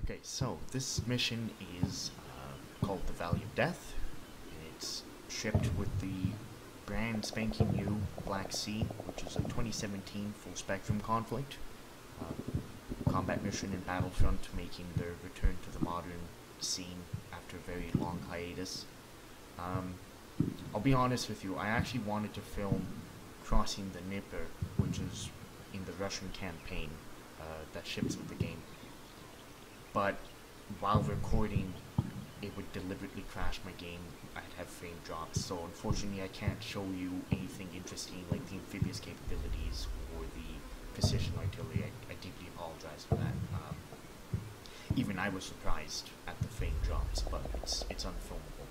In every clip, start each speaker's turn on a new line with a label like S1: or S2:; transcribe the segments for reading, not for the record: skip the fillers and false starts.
S1: Okay, so this mission is called the Valley of Death. It's shipped with the brand spanking new Black Sea, which is a 2017 full spectrum conflict. Combat mission in Battlefront making their return to the modern scene after a very long hiatus. I'll be honest with you, I actually wanted to film crossing the Dnieper, which is in the Russian campaign that ships with the game. But while recording, it would deliberately crash my game. I'd have frame drops, so unfortunately I can't show you anything interesting like the amphibious capabilities or the precision artillery. I deeply apologize for that. Even I was surprised at the frame drops, but it's unfilmable.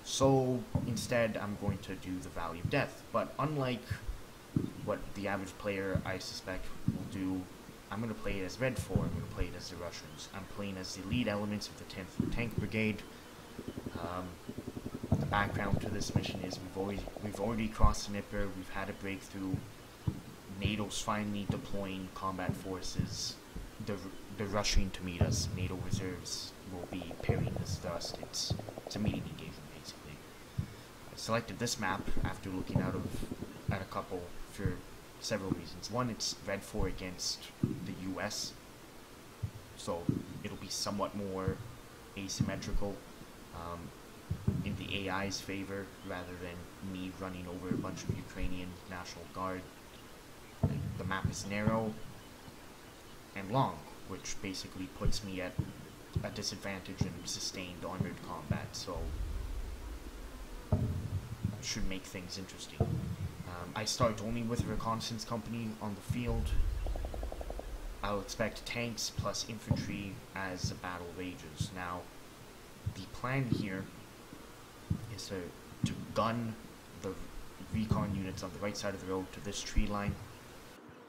S1: So instead I'm going to do the Valley of Death, but unlike what the average player I suspect will do, I'm going to play it as Red 4, I'm going to play it as the Russians. I'm playing as the lead elements of the 10th Tank Brigade. The background to this mission is we've already crossed the Dnieper, we've had a breakthrough, NATO's finally deploying combat forces, they're rushing to meet us, NATO reserves will be parrying this thrust. It's a meeting engagement basically. I selected this map after looking at a couple for several reasons. One, it's Red 4 against the US, so it'll be somewhat more asymmetrical in the AI's favor rather than me running over a bunch of Ukrainian National Guard. The map is narrow and long, which basically puts me at a disadvantage in sustained armored combat, so should make things interesting. I start only with a reconnaissance company on the field. I'll expect tanks plus infantry as the battle rages. Now, the plan here is to gun the recon units on the right side of the road to this tree line,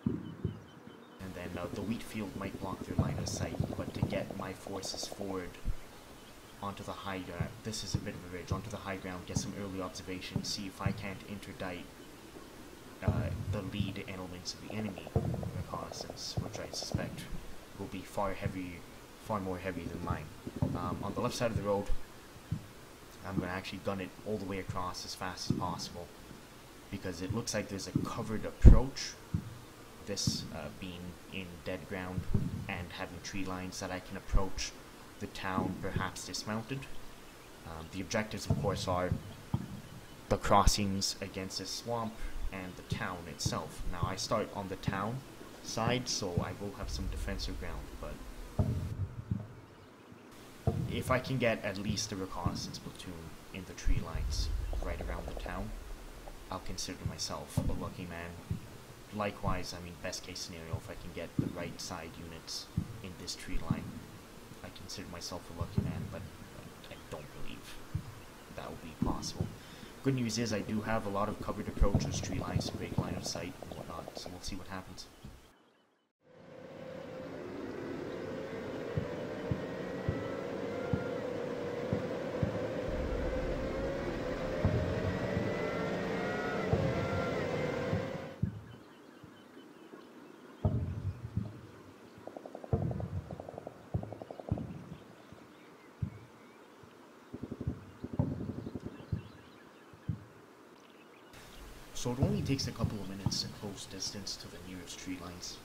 S1: and then the wheat field might block their line of sight, but to get my forces forward onto the high ground, this is a bit of a ridge, onto the high ground, get some early observation, see if I can't interdict the lead elements of the enemy reconnaissance, which I suspect will be far more heavy than mine. On the left side of the road, I'm going to actually gun it all the way across as fast as possible, because it looks like there's a covered approach, this being in dead ground and having tree lines that I can approach the town perhaps dismounted. The objectives of course are the crossings against this swamp and the town itself. Now I start on the town side, so I will have some defensive ground, but if I can get at least a reconnaissance platoon in the tree lines right around the town, I'll consider myself a lucky man. Likewise, I mean, best case scenario, if I can get the right side units in this tree line, I consider myself a lucky man, but I don't believe that will be possible. Good news is I do have a lot of covered approaches, tree lines to break line of sight and whatnot, so we'll see what happens. So it only takes a couple of minutes in close distance to the nearest tree lines,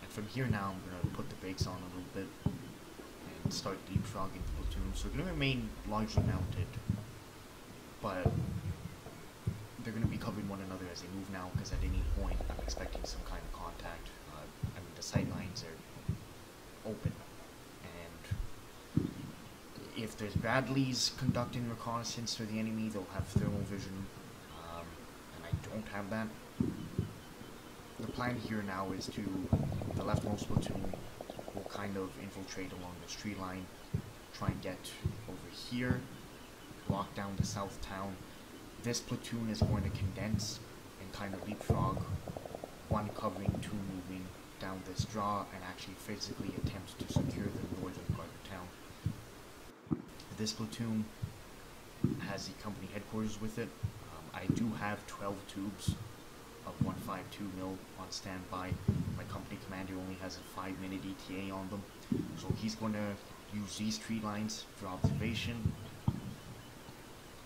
S1: and from here now I'm going to put the brakes on a little bit and start leapfrogging the platoon. So they're going to remain largely mounted, but they're going to be covering one another as they move now, because at any point I'm expecting some kind of contact. I mean, the sight lines are open, and if there's Bradleys conducting reconnaissance for the enemy, they'll have thermal vision. I don't have that. The plan here now is to, the leftmost platoon will kind of infiltrate along this tree line, try and get over here, lock down the south town. This platoon is going to condense and kind of leapfrog, one covering, two moving down this draw, and actually physically attempt to secure the northern part of town. This platoon has the company headquarters with it. I do have 12 tubes of 152 mil on standby. My company commander only has a 5-minute ETA on them, so he's going to use these tree lines for observation,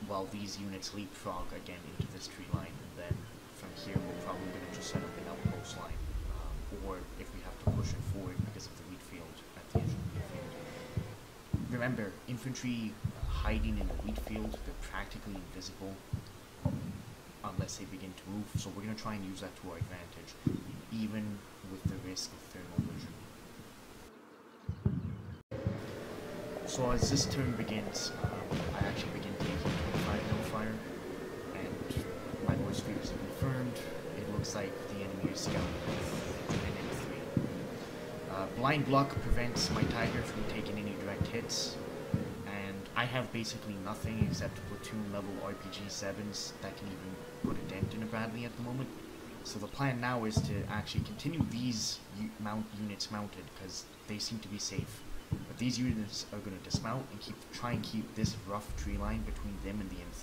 S1: while these units leapfrog again into this tree line, and then from here we're probably going to just set up an outpost line, or if we have to push it forward because of the wheat field at the edge of the wheat field. Remember, infantry hiding in the wheat field, they're practically invisible unless they begin to move, so we're going to try and use that to our advantage, even with the risk of thermal vision. So as this turn begins, I actually begin taking 25 mil fire, and my worst fears are confirmed. It looks like the enemy is scouting with an M3. Blind luck prevents my Tiger from taking any direct hits, and I have basically nothing except platoon level RPG-7s that can even put a dent in a Bradley at the moment. So the plan now is to actually continue these units mounted, because they seem to be safe. But these units are going to dismount and try and keep this rough tree line between them and the M3.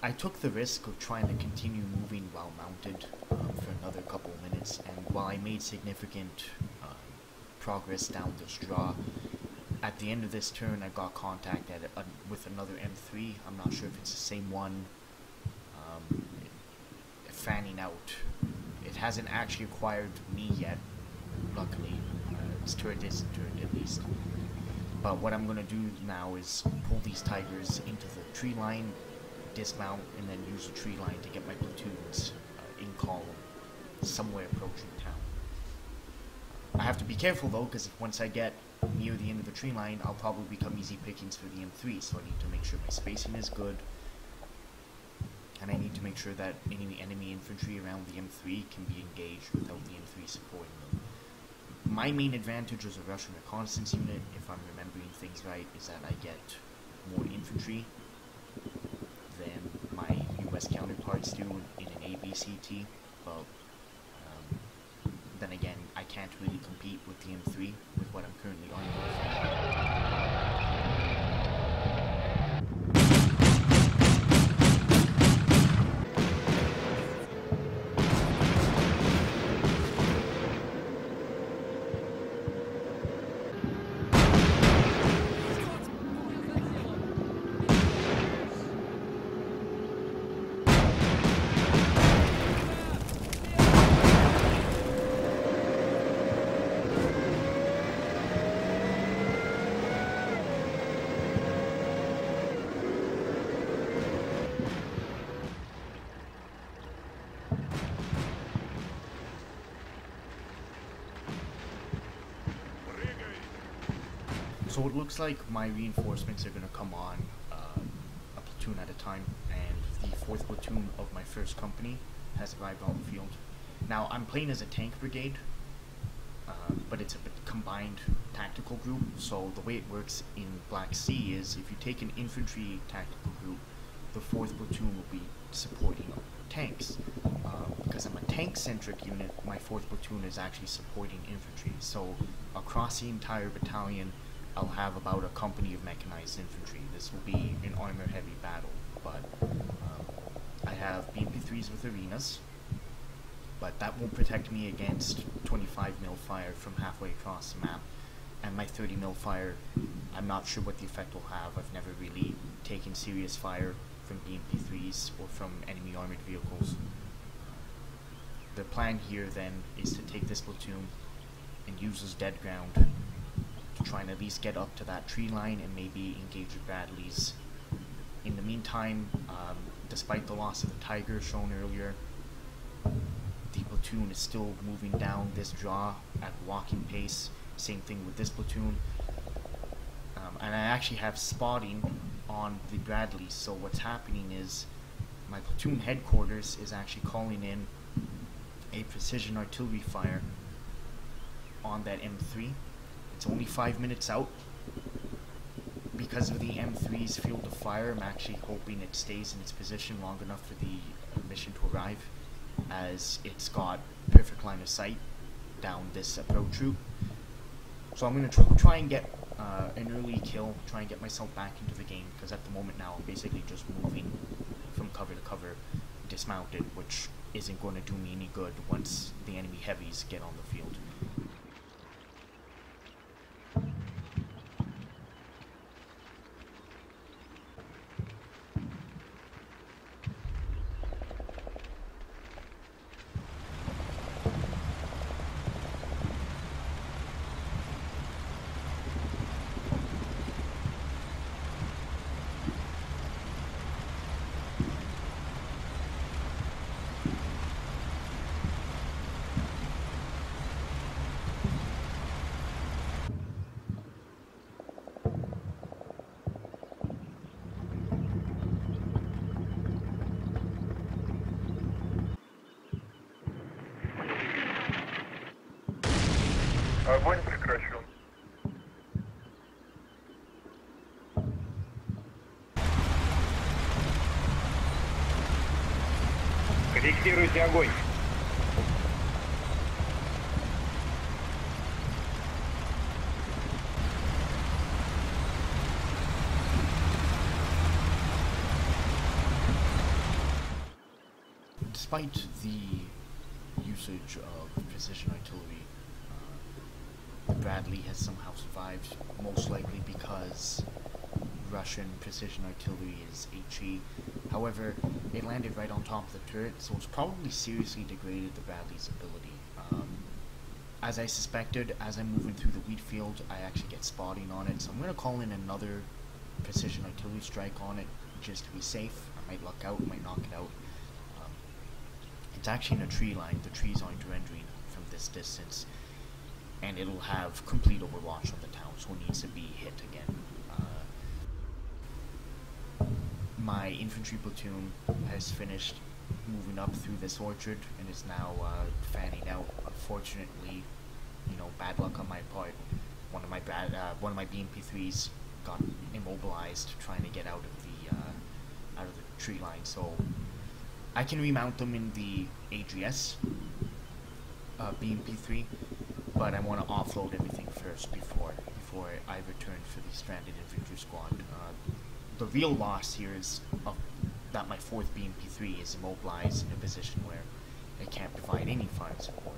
S1: I took the risk of trying to continue moving while mounted for another couple of minutes, and while I made significant progress down this draw, at the end of this turn I got contact with another M3. I'm not sure if it's the same one, fanning out. It hasn't actually acquired me yet, luckily. It's turret at least. But what I'm going to do now is pull these Tigers into the tree line, dismount, and then use the tree line to get my platoons in column somewhere approaching town. I have to be careful though, because once I get near the end of the tree line, I'll probably become easy pickings for the M3, so I need to make sure my spacing is good, and I need to make sure that any enemy infantry around the M3 can be engaged without the M3 supporting them. My main advantage as a Russian reconnaissance unit, if I'm remembering things right, is that I get more infantry than my US counterparts do in an ABCT, but then again, I can't really compete with the M3 with what I'm currently on. So it looks like my reinforcements are going to come on a platoon at a time, and the 4th platoon of my 1st company has arrived on the field. Now, I'm playing as a Tank Brigade, but it's a combined tactical group, so the way it works in Black Sea is if you take an infantry tactical group, the 4th platoon will be supporting tanks. Because I'm a tank-centric unit, my 4th platoon is actually supporting infantry, so across the entire battalion, I'll have about a company of mechanized infantry. This will be an armor-heavy battle, but I have BMP-3s with arenas, but that won't protect me against 25 mil fire from halfway across the map, and my 30 mil fire, I'm not sure what the effect will have. I've never really taken serious fire from BMP-3s or from enemy armored vehicles. The plan here then is to take this platoon and use as dead ground to try and at least get up to that tree line and maybe engage with Bradleys. In the meantime, despite the loss of the Tiger shown earlier, the platoon is still moving down this draw at walking pace, Same thing with this platoon. And I actually have spotting on the Bradley, so what's happening is my platoon headquarters is actually calling in a precision artillery fire on that M3. It's only 5 minutes out. Because of the M3's field of fire, I'm actually hoping it stays in its position long enough for the mission to arrive, as it's got perfect line of sight down this approach route. So I'm going to try and get an early kill, try and get myself back into the game, because at the moment now I'm basically just moving from cover to cover dismounted, which isn't going to do me any good once the enemy heavies get on the field.
S2: Огонь прекращен. Корректируйте огонь.
S1: Despite the usage of precision artillery, the Bradley has somehow survived, most likely because Russian precision artillery is HE. However, it landed right on top of the turret, so it's probably seriously degraded the Bradley's ability. As I suspected, as I'm moving through the wheat field, I actually get spotting on it, so I'm going to call in another precision artillery strike on it, just to be safe. I might luck out, might knock it out. It's actually in a tree line. The trees aren't rendering from this distance, and it'll have complete overwatch on the town, so it needs to be hit again. My infantry platoon has finished moving up through this orchard and is now fanning out. Unfortunately, you know, bad luck on my part. One of my BMP3s got immobilized trying to get out of the tree line, so I can remount them in the AGS BMP3, but I want to offload everything first before I return for the stranded infantry squad. The real loss here is that my 4th BMP3 is immobilized in a position where it can't provide any fire support.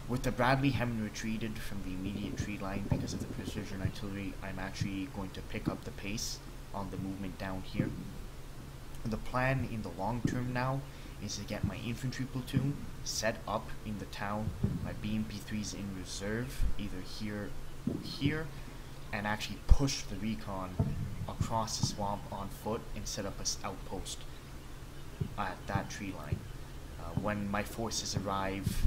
S1: With the Bradley having retreated from the immediate tree line because of the precision artillery, I'm actually going to pick up the pace on the movement down here. The plan in the long term now is to get my infantry platoon set up in the town, my BMP3s in reserve, either here or here, and actually push the recon across the swamp on foot and set up an outpost at that tree line. When more forces arrive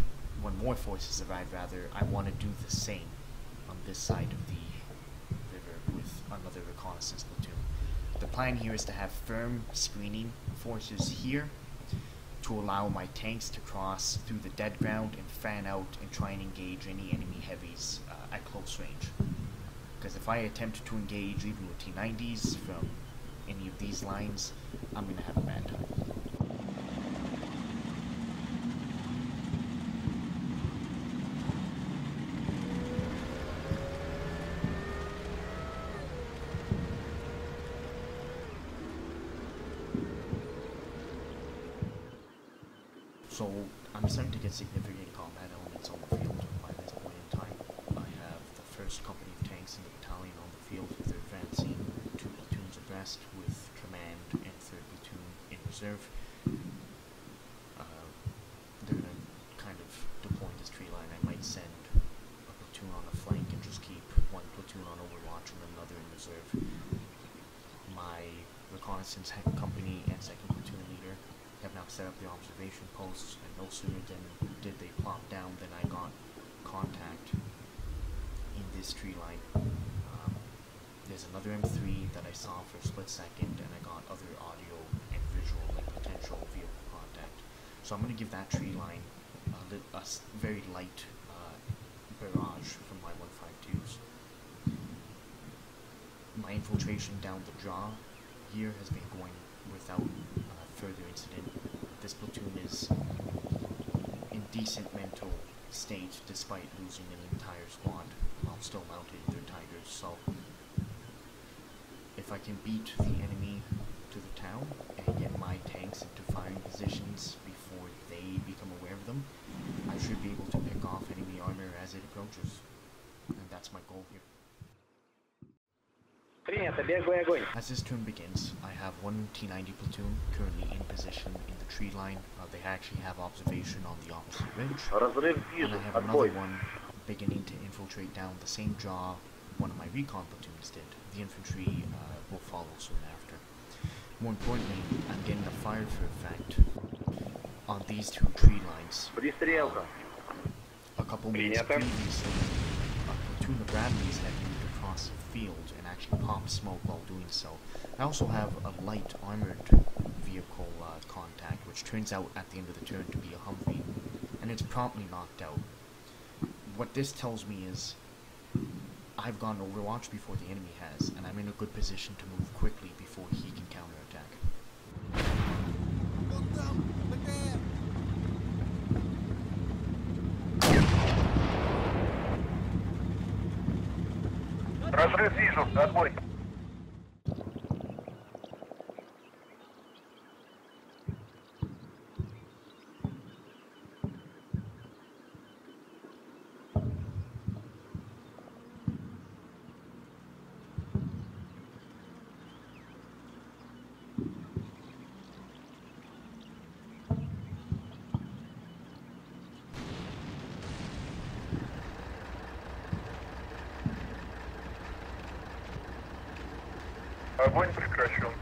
S1: rather, I want to do the same on this side of the river with another reconnaissance platoon. The plan here is to have firm screening forces here to allow my tanks to cross through the dead ground and fan out and try and engage any enemy heavies at close range. Because if I attempt to engage even with T-90s from any of these lines, I'm going to have a bad time. So I'm starting to get significant combat elements on the field by this point in time. I have the 1st company of tanks in the battalion on the field. They're advancing 2 platoons abreast with command and 3rd platoon in reserve. They're going to kind of deploy this tree line. I might send a platoon on a flank and just keep 1 platoon on overwatch and another in reserve. My reconnaissance company and 2nd platoon leader have now set up the observation posts, and no sooner did they plop down than I got contact this tree line. There's another M3 that I saw for a split second, and I got other audio and visual and potential vehicle contact. So I'm going to give that tree line a very light barrage from my 152s. My infiltration down the jaw here has been going without further incident. This platoon is in decent mental state despite losing an entire squad while still mounted in their Tigers, so if I can beat the enemy to the town and get my tanks into firing positions before they become aware of them, I should be able to pick off enemy armor as it approaches. And that's my goal here. As this turn begins, I have one T-90 platoon currently in position in the tree line. They actually have observation on the opposite ridge. And I have another one beginning to infiltrate down the same jaw one of my recon platoons did. The infantry will follow soon after. More importantly, I'm getting a fire-through effect on these two tree lines. A couple minutes previously, a platoon of Bradleys had moved across the field and actually popped smoke while doing so. I also have a light armored vehicle contact, which turns out at the end of the turn to be a Humvee, and it's promptly knocked out. What this tells me is I've gone Overwatch before the enemy has, and I'm in a good position to move quickly before he can counterattack.
S2: Разрыв вижу, отбой. Огонь прекращен.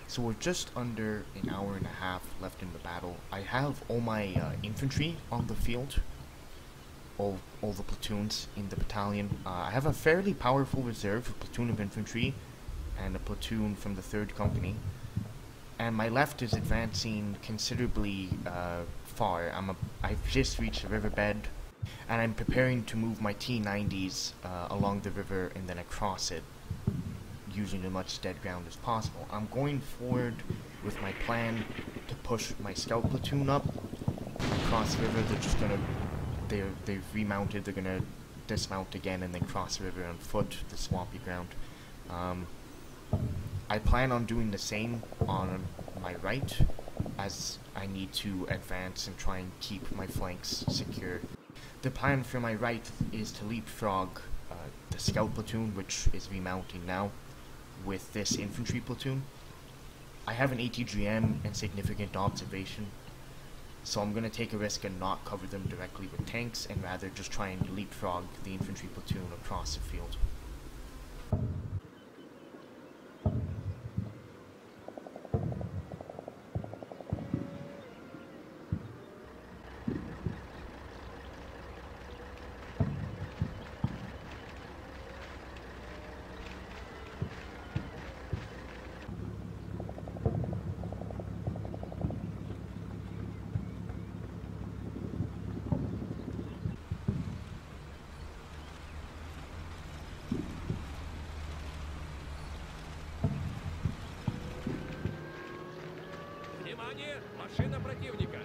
S1: So we're just under an hour and a half left in the battle. I have all my infantry on the field, all the platoons in the battalion. I have a fairly powerful reserve, a platoon of infantry, and a platoon from the 3rd Company. And my left is advancing considerably far. I've just reached the riverbed, and I'm preparing to move my T-90s along the river and then across it, using as much dead ground as possible. I'm going forward with my plan to push my scout platoon up across the river. They're just gonna, they've remounted, they're gonna dismount again and then cross the river on foot, the swampy ground. I plan on doing the same on my right, as I need to advance and try and keep my flanks secure. The plan for my right is to leapfrog the scout platoon, which is remounting now, with this infantry platoon. I have an ATGM and significant observation, so I'm going to take a risk and not cover them directly with tanks, and rather just try and leapfrog the infantry platoon across the field.
S3: Машина противника.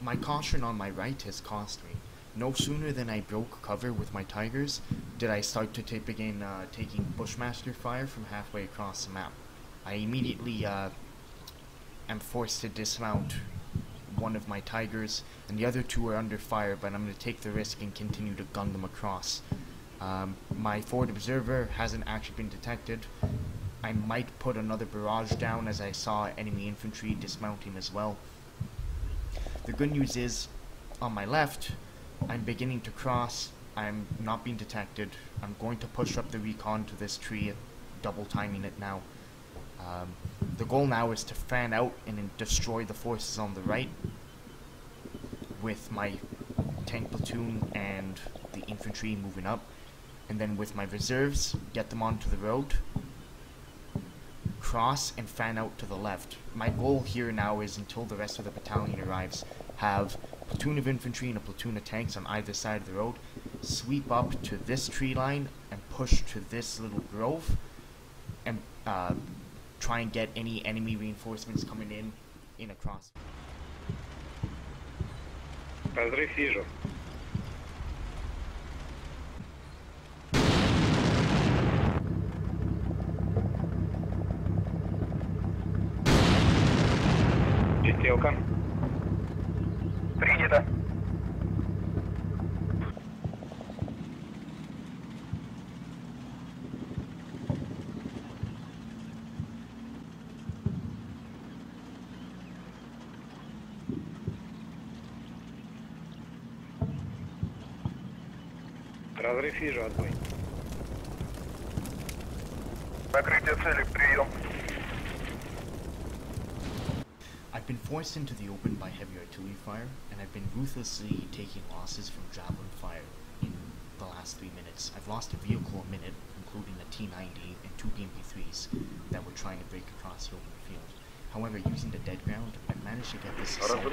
S1: My caution on my right has cost me. No sooner than I broke cover with my tigers did I start to begin taking Bushmaster fire from halfway across the map. I immediately am forced to dismount one of my tigers, and the other two are under fire, but I'm going to take the risk and continue to gun them across. My forward observer hasn't actually been detected. I might put another barrage down as I saw enemy infantry dismounting as well. The good news is, on my left, I'm beginning to cross. I'm not being detected. I'm going to push up the recon to this tree, double timing it now. The goal now is to fan out and then destroy the forces on the right with my tank platoon and the infantry moving up, and then with my reserves get them onto the road, cross and fan out to the left. My goal here now is, until the rest of the battalion arrives, have a platoon of infantry and a platoon of tanks on either side of the road, sweep up to this tree line and push to this little grove, and try and get any enemy reinforcements coming in across.
S2: Разрыв вижу. Чистилка. Принято. Разрыв вижу, отбой. Накрытие цели, прием.
S1: I've been forced into the open by heavy artillery fire, and I've been ruthlessly taking losses from Javelin fire in the last 3 minutes. I've lost a vehicle a minute, including a T-90 and 2 BMP-3s that were trying to break across the open field. However, using the dead ground, I've managed to get this assault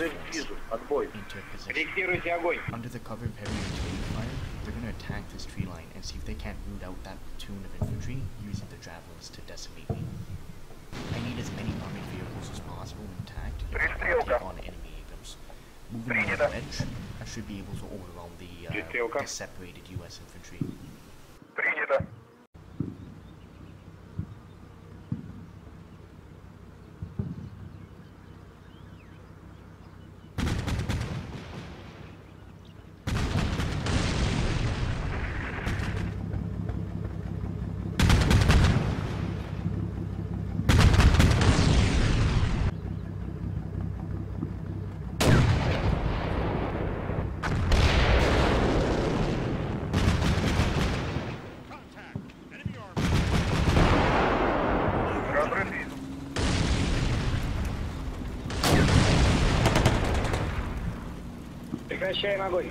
S1: force into position. Under the cover of heavy artillery fire, they're going to attack this tree line and see if they can't root out that platoon of infantry using the javelins to decimate me. I need as many armored vehicles as possible intact if I want to take on enemy Abrams. Moving on the edge, I should be able to overwhelm the separated US infantry.
S2: Принято.
S4: Прекращаем огонь.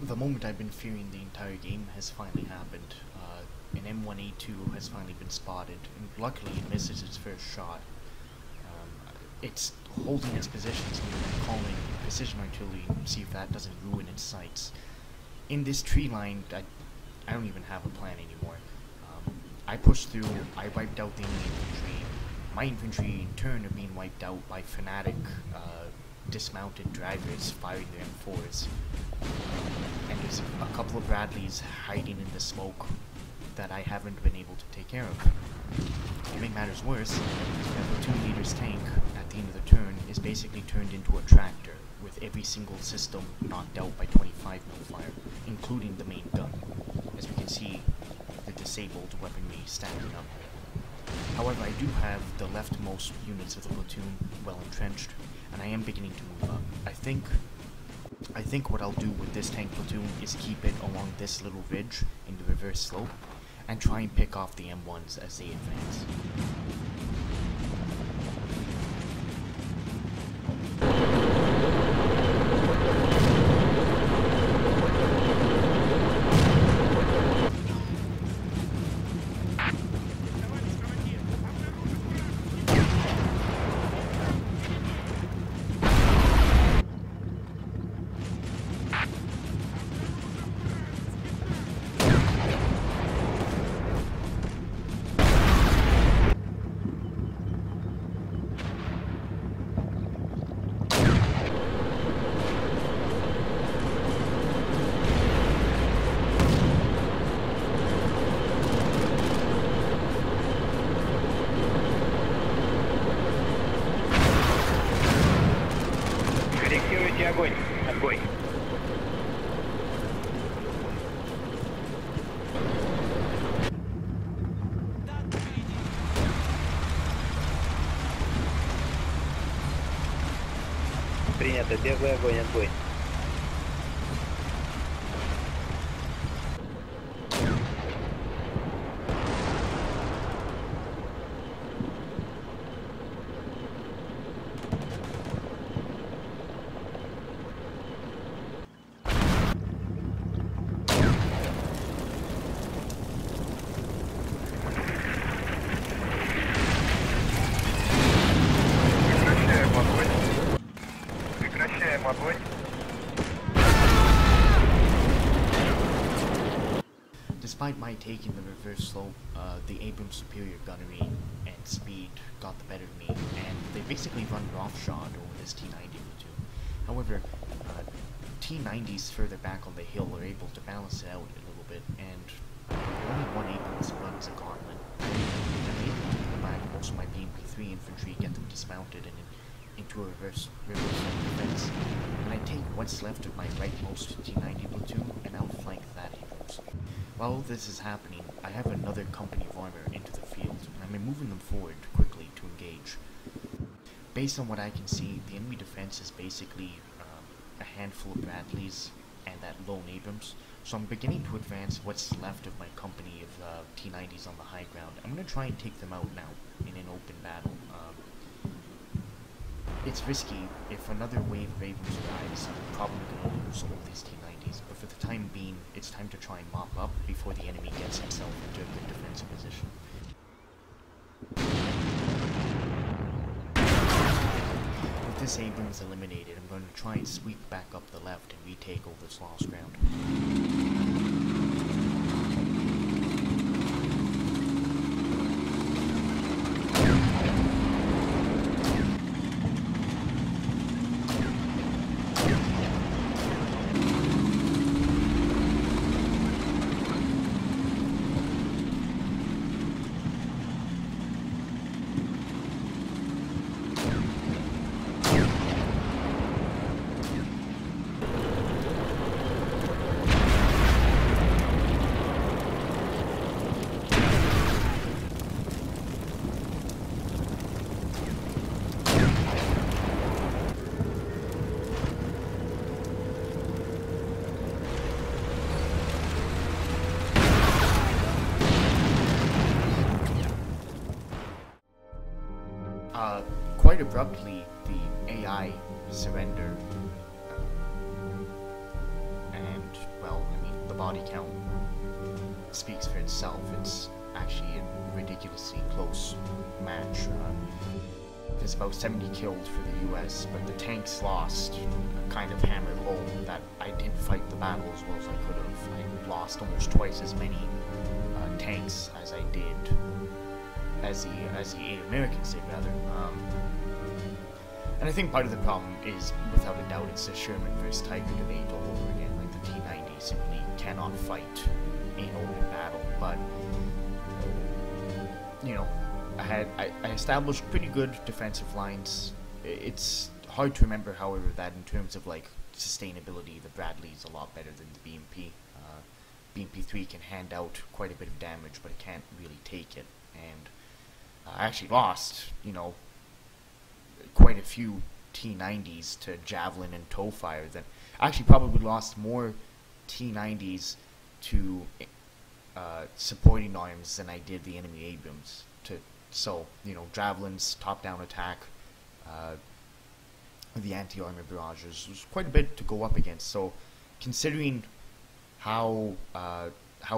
S1: The moment I've been fearing the entire game has finally happened. An M1A2 has finally been spotted, and luckily it misses its first shot. It's holding its position, so I'm calling precision artillery, see if that doesn't ruin its sights. In this tree line, I don't even have a plan anymore. I pushed through, I wiped out the enemy infantry. My infantry, in turn, are being wiped out by fanatic, dismounted drivers firing their M4s. And there's a couple of Bradleys hiding in the smoke that I haven't been able to take care of. To make matters worse, the platoon leader's tank, at the end of the turn, is basically turned into a tractor, with every single system knocked out by 25 mil fire, including the main gun. As we can see, the disabled weaponry standing up. However, I do have the leftmost units of the platoon well entrenched, and I am beginning to move up. I think what I'll do with this tank platoon is keep it along this little ridge in the reverse slope, and try and pick off the M1s as they advance.
S2: Огонь! Огонь! Принято. Беглый огонь. Отбой.
S1: Despite my taking the reverse slope, the Abrams' superior gunnery and speed got the better of me, and they basically run roughshod over this T-90 platoon. However, T-90s further back on the hill were able to balance it out a little bit, and only one Abrams runs a gauntlet. I'm able to pull back most of my BMP-3 infantry, get them dismounted and into a reverse defense, and I take what's left of my rightmost T-90 platoon and outflank that Abrams. While this is happening, I have another company of armor into the field, and I'm moving them forward quickly to engage. Based on what I can see, the enemy defense is basically a handful of Bradleys and that lone Abrams, so I'm beginning to advance what's left of my company of T-90s on the high ground. I'm going to try and take them out now in an open battle. It's risky. If another wave of Abrams arrives, I'm probably going to lose all these T-90s, but for the time being, it's time to try and mop up before the enemy gets himself into a good defensive position. With this Abrams eliminated, I'm going to try and sweep back up the left and retake all this lost ground. Quite abruptly, the AI surrendered, and, body count speaks for itself. It's actually a ridiculously close match. There's about 70 killed for the US, but the tanks lost kind of hammered home that I didn't fight the battle as well as I could have. I lost almost twice as many tanks as I did, as the 8 Americans did rather. And I think part of the problem is, without a doubt, it's the Sherman versus Tiger debate all over again. Like, the T-90 simply cannot fight in open battle, but you know, I established pretty good defensive lines. It's hard to remember, however, that in terms of like sustainability, the Bradley is a lot better than the BMP. BMP-3 can hand out quite a bit of damage, but it can't really take it. And I actually lost, you know, quite a few T-90s to Javelin and toe fire. Than actually probably lost more T-90s to supporting arms than I did the enemy Abrams. So, you know, Javelin's top-down attack, the anti-armor barrages, was quite a bit to go up against. So, considering how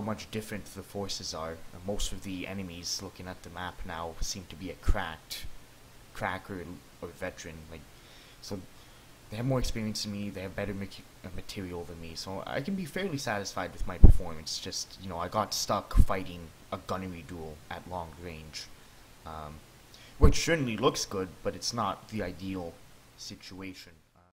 S1: much different the forces are, most of the enemies, looking at the map now, seem to be a cracker or veteran. Like, so they have more experience than me. They have better material than me. So I can be fairly satisfied with my performance. Just, you know, I got stuck fighting a gunnery duel at long range. Which certainly looks good, but it's not the ideal situation.